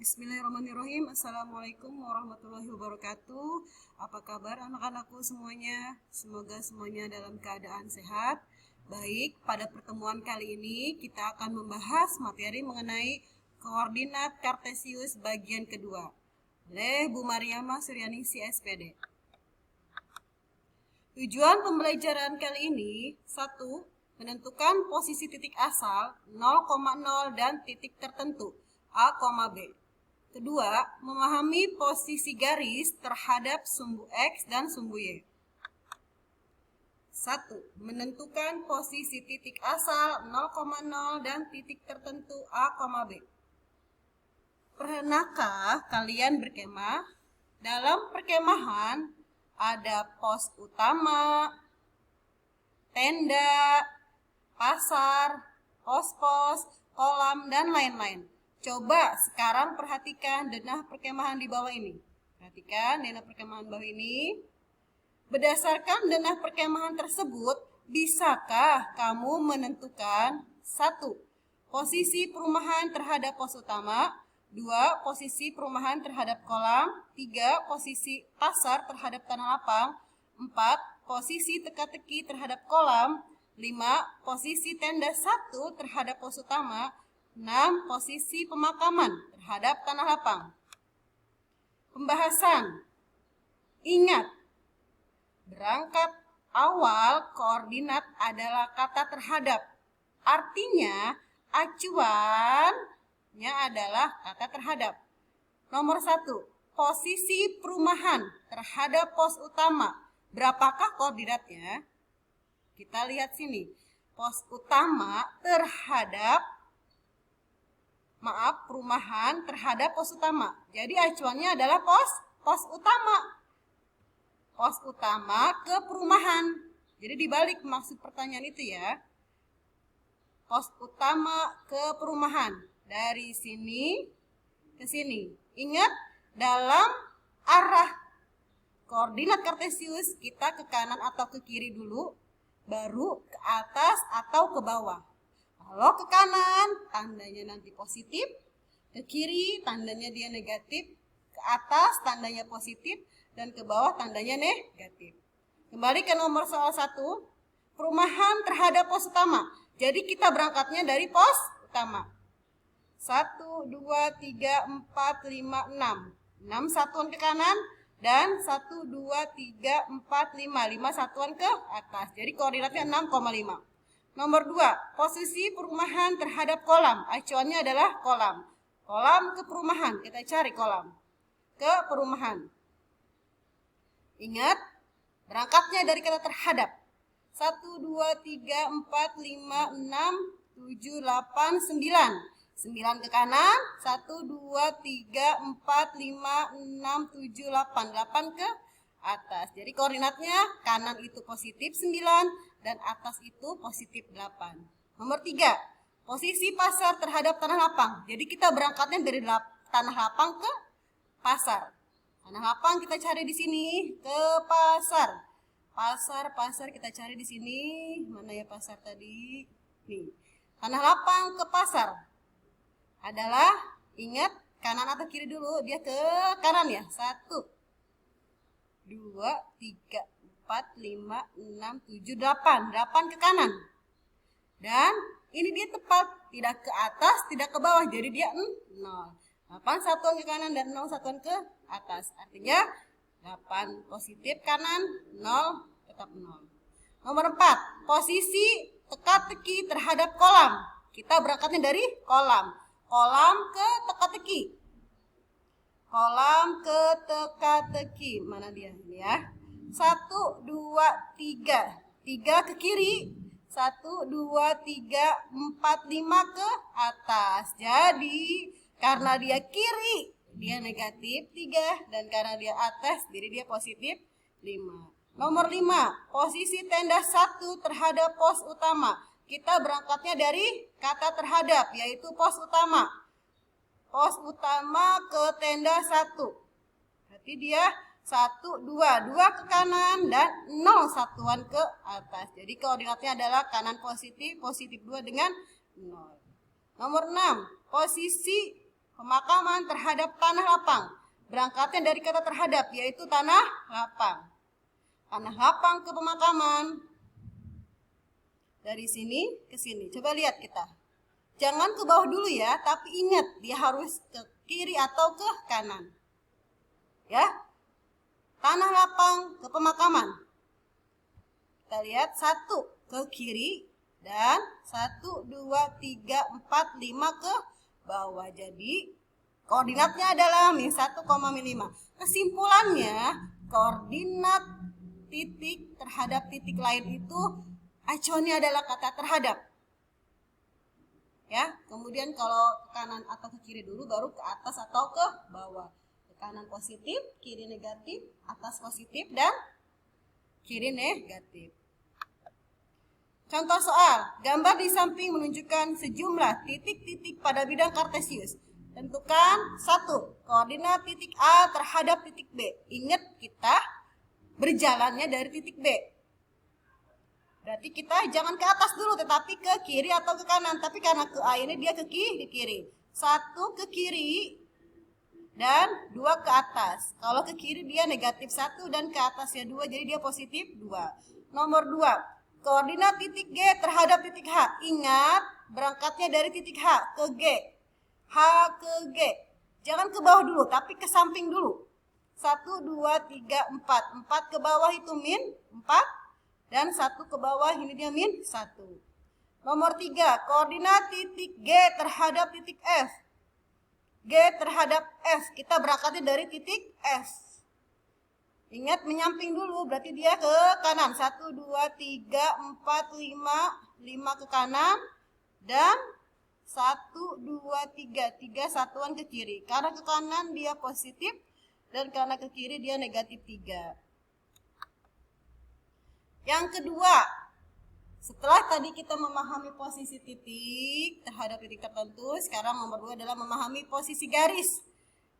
Bismillahirrahmanirrahim. Assalamualaikum warahmatullahi wabarakatuh. Apa kabar anak-anakku semuanya? Semoga semuanya dalam keadaan sehat. Baik, pada pertemuan kali ini kita akan membahas materi mengenai koordinat Kartesius bagian kedua oleh Bu Mariama Suryaningsi SPD. Tujuan pembelajaran kali ini: 1. Menentukan posisi titik asal 0,0 dan titik tertentu A, B. Kedua, memahami posisi garis terhadap sumbu X dan sumbu Y. 1. Menentukan posisi titik asal 0,0 dan titik tertentu A, B. Pernahkah kalian berkemah? Dalam perkemahan ada pos utama, tenda, pasar, pos-pos, kolam, dan lain-lain. Coba sekarang perhatikan denah perkemahan di bawah ini. Perhatikan denah perkemahan bawah ini. Berdasarkan denah perkemahan tersebut, bisakah kamu menentukan 1. Posisi perumahan terhadap pos utama, 2. Posisi perumahan terhadap kolam, 3. Posisi pasar terhadap tanah lapang, 4. Posisi teka-teki terhadap kolam, 5. Posisi tenda 1 terhadap pos utama, 6. Posisi pemakaman terhadap tanah lapang. Pembahasan. Ingat, berangkat awal koordinat adalah kata terhadap. Artinya, acuannya adalah kata terhadap. Nomor 1. Posisi perumahan terhadap pos utama. Berapakah koordinatnya? Kita lihat sini. Pos utama terhadap perumahan terhadap pos utama. Jadi acuannya adalah pos utama. Pos utama ke perumahan. Jadi dibalik maksud pertanyaan itu ya. Pos utama ke perumahan. Dari sini ke sini. Ingat, dalam arah koordinat Kartesius kita ke kanan atau ke kiri dulu, baru ke atas atau ke bawah. Kalau ke kanan, tandanya nanti positif. Ke kiri, tandanya dia negatif. Ke atas, tandanya positif. Dan ke bawah, tandanya negatif. Kembali ke nomor soal 1. Perumahan terhadap pos utama. Jadi kita berangkatnya dari pos utama. 1, 2, 3, 4, 5, 6. 6 satuan ke kanan. Dan 1, 2, 3, 4, 5. 5 satuan ke atas. Jadi koordinatnya 6,5. Nomor 2, posisi perumahan terhadap kolam. Acuannya adalah kolam. Kolam ke perumahan. Kita cari kolam ke perumahan. Ingat, berangkatnya dari kata terhadap. 1, 2, 3, 4, 5, 6, 7, 8, 9. 9 ke kanan. 1, 2, 3, 4, 5, 6, 7, 8. 8 ke atas. Jadi koordinatnya kanan itu positif 9 dan atas itu positif 8. Nomor 3, posisi pasar terhadap tanah lapang. Jadi kita berangkatnya dari tanah lapang ke pasar. Tanah lapang kita cari di sini ke pasar. Pasar kita cari di sini. Mana ya pasar tadi? Nih. Tanah lapang ke pasar adalah, ingat, kanan atau kiri dulu. Dia ke kanan ya. 1, 2, 3, 4, 5, 6, 7, 8. 8 ke kanan. Dan ini dia tepat. Tidak ke atas, tidak ke bawah. Jadi dia 0. 8 satuan ke kanan dan 0 satuan ke atas. Artinya 8 positif kanan, 0 tetap 0. Nomor 4. Posisi teka-teki terhadap kolam. Kita berangkatnya dari kolam. Kolam ke teka-teki. Kolam ke teka-teki. Mana dia? Ini ya. 1, 2, 3. 3 ke kiri. 1, 2, 3, 4, 5 ke atas. Jadi karena dia kiri, dia negatif 3. Dan karena dia atas, jadi dia positif 5. Nomor 5. Posisi tenda 1 terhadap pos utama. Kita berangkatnya dari kata terhadap, yaitu pos utama. Pos utama ke tenda 1. Berarti dia 1, 2. 2 ke kanan dan 0 satuan ke atas. Jadi koordinatnya adalah kanan positif, positif 2 dengan 0. Nomor 6. Posisi pemakaman terhadap tanah lapang. Berangkatnya dari kata terhadap, yaitu tanah lapang. Tanah lapang ke pemakaman. Dari sini ke sini. Coba lihat kita. Jangan ke bawah dulu ya, tapi ingat dia harus ke kiri atau ke kanan. Ya. Tanah lapang ke pemakaman. Kita lihat 1 ke kiri dan 1, 2, 3, 4, 5 ke bawah. Jadi koordinatnya adalah min 1,5. Kesimpulannya, koordinat titik terhadap titik lain itu acuannya adalah kata terhadap. Ya, kemudian kalau ke kanan atau ke kiri dulu, baru ke atas atau ke bawah. Ke kanan positif, kiri negatif, atas positif, dan kiri negatif. Contoh soal, gambar di samping menunjukkan sejumlah titik-titik pada bidang kartesius. Tentukan 1, koordinat titik A terhadap titik B. Ingat kita berjalannya dari titik B. Berarti kita jangan ke atas dulu, tetapi ke kiri atau ke kanan. Tapi karena ke A ini dia ke kiri. 1 ke kiri dan 2 ke atas. Kalau ke kiri dia negatif 1 dan ke atasnya 2, jadi dia positif 2. Nomor 2, koordinat titik G terhadap titik H. Ingat, berangkatnya dari titik H ke G. H ke G. Jangan ke bawah dulu, tapi ke samping dulu. 1, 2, 3, 4. 4 ke bawah itu min 4. Dan 1 ke bawah ini dia min 1. Nomor 3, koordinat titik G terhadap titik F. G terhadap F, kita berangkatnya dari titik F. Ingat menyamping dulu, berarti dia ke kanan. 1, 2, 3, 4, 5 ke kanan. Dan 1, 2, 3, 3 satuan ke kiri. Karena ke kanan dia positif, dan karena ke kiri dia negatif 3. Yang kedua, setelah tadi kita memahami posisi titik terhadap titik tertentu, sekarang nomor 2 adalah memahami posisi garis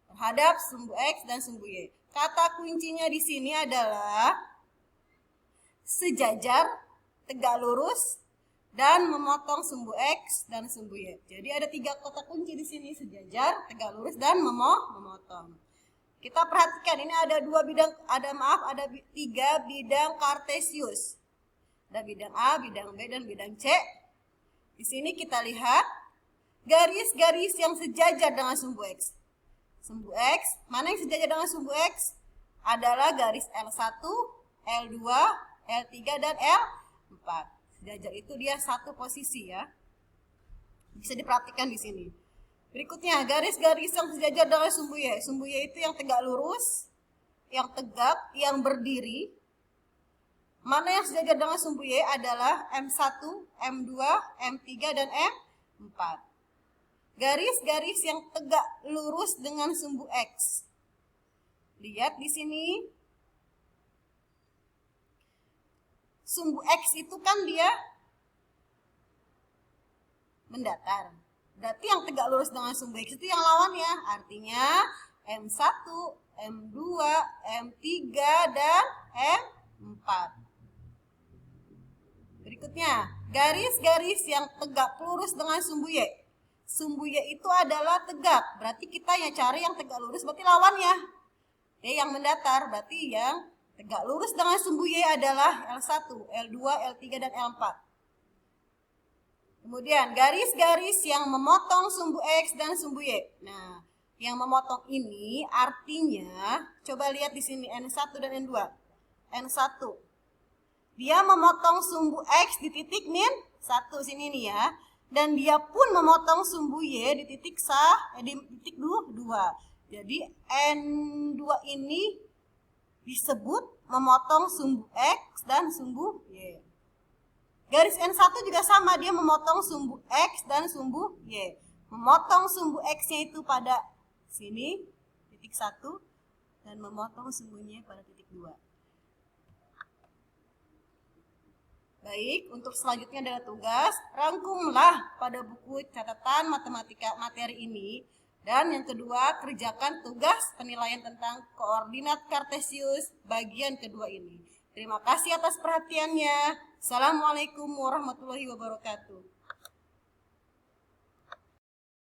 terhadap sumbu X dan sumbu Y. Kata kuncinya di sini adalah sejajar, tegak lurus, dan memotong sumbu X dan sumbu Y. Jadi ada 3 kata kunci di sini, sejajar, tegak lurus, dan memotong. Kita perhatikan ini ada 3 bidang kartesius. Ada bidang A, bidang B, dan bidang C. Di sini kita lihat garis-garis yang sejajar dengan sumbu X. Sumbu X, mana yang sejajar dengan sumbu X? Adalah garis L1, L2, L3, dan L4. Sejajar itu dia satu posisi ya. Bisa diperhatikan di sini. Berikutnya, garis-garis yang sejajar dengan sumbu Y. Sumbu Y itu yang tegak lurus, yang tegak, yang berdiri. Mana yang sejajar dengan sumbu Y adalah M1, M2, M3, dan M4. Garis-garis yang tegak lurus dengan sumbu X. Lihat di sini. Sumbu X itu kan dia mendatar. Berarti yang tegak lurus dengan sumbu X itu yang lawannya. Artinya M1, M2, M3, dan M4. Berikutnya, garis-garis yang tegak lurus dengan sumbu Y. Sumbu Y itu adalah tegak. Berarti kita yang cari yang tegak lurus, berarti lawannya. Yang mendatar, berarti yang tegak lurus dengan sumbu Y adalah L1, L2, L3, dan L4. Kemudian garis-garis yang memotong sumbu X dan sumbu Y. Nah, yang memotong ini artinya, coba lihat di sini N1 dan N2. N1, dia memotong sumbu X di titik min 1 sini nih ya. Dan dia pun memotong sumbu Y di titik di titik 2. Jadi N2 ini disebut memotong sumbu X dan sumbu Y. Garis N1 juga sama, dia memotong sumbu X dan sumbu Y. Memotong sumbu X-nya itu pada sini, titik 1, dan memotong sumbunya pada titik 2. Baik, untuk selanjutnya adalah tugas, rangkumlah pada buku catatan matematika materi ini. Dan yang kedua, kerjakan tugas penilaian tentang koordinat kartesius bagian kedua ini. Terima kasih atas perhatiannya. Assalamualaikum warahmatullahi wabarakatuh.